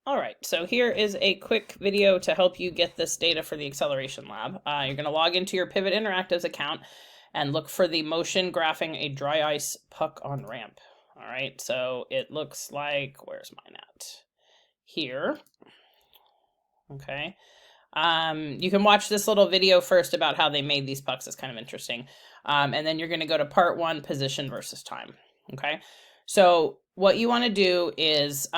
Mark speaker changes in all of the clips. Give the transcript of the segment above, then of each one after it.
Speaker 1: All right, so here is a quick video to help you get this data for the Acceleration Lab. You're going to log into your Pivot Interactives account and look for the motion graphing a dry ice puck on ramp. All right, so it looks like, where's mine at? Here. Okay. You can watch this little video first about how they made these pucks. It's kind of interesting. And then you're going to go to part 1, position versus time. Okay. So what you want to do is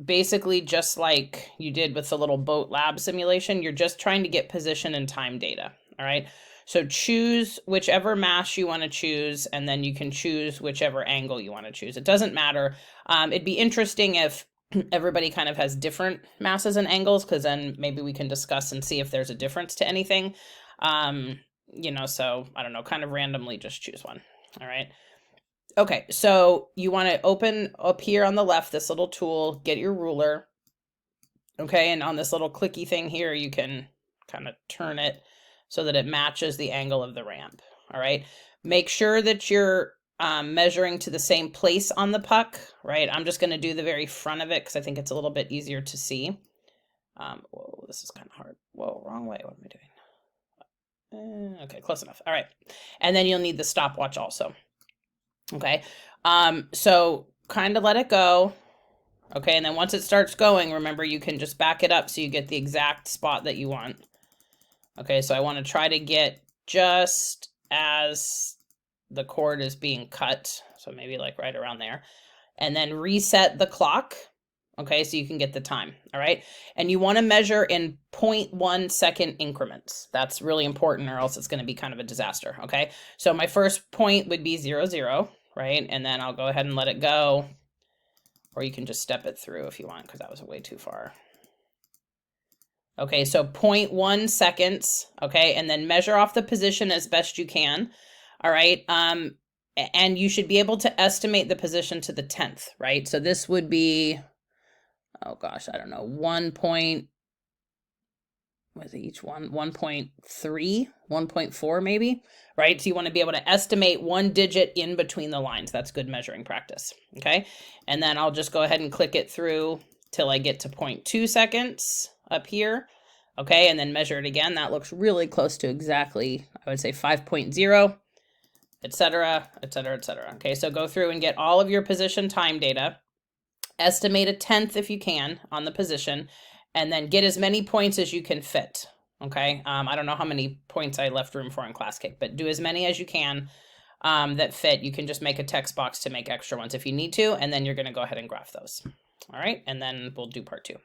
Speaker 1: basically just like you did with the little boat lab simulation, you're just trying to get position and time data. All right. So choose whichever mass you want to choose, and then you can choose whichever angle you want to choose. It doesn't matter. It'd be interesting if everybody kind of has different masses and angles, because then maybe we can discuss and see if there's a difference to anything. So I don't know, kind of randomly just choose one. All right. Okay, so you want to open up here on the left, this little tool, get your ruler. Okay, and on this little clicky thing here, you can kind of turn it so that it matches the angle of the ramp. All right, make sure that you're measuring to the same place on the puck, right? I'm just going to do the very front of it because I think it's a little bit easier to see. Whoa, this is kind of hard. Whoa, wrong way. What am I doing? Okay, close enough. All right, and then you'll need the stopwatch also. Okay, so kind of let it go. Okay, and then once it starts going, remember you can just back it up so you get the exact spot that you want. Okay, so I want to try to get just as the cord is being cut, so maybe like right around there, and then reset the clock. Okay, so you can get the time. All right, and you want to measure in 0.1 second increments. That's really important, or else it's going to be kind of a disaster. Okay, so my first point would be 0, 0, right? And then I'll go ahead and let it go, or you can just step it through if you want, because that was way too far. Okay, so 0.1 seconds. Okay, and then measure off the position as best you can. All right, and you should be able to estimate the position to the 10th, right? So this would be, oh gosh, I don't know, 1. Was it each one? 1.3, 1.4 maybe, right? So you want to be able to estimate one digit in between the lines. That's good measuring practice, okay? And then I'll just go ahead and click it through till I get to 0.2 seconds up here, okay? And then measure it again. That looks really close to exactly, I would say 5.0, etc., etc., etc. Okay, so go through and get all of your position time data. Estimate a 10th if you can on the position, and then get as many points as you can fit. Okay, I don't know how many points I left room for in class cake, but do as many as you can that fit. You can just make a text box to make extra ones if you need to, and then you're going to go ahead and graph those. All right, and then we'll do part 2.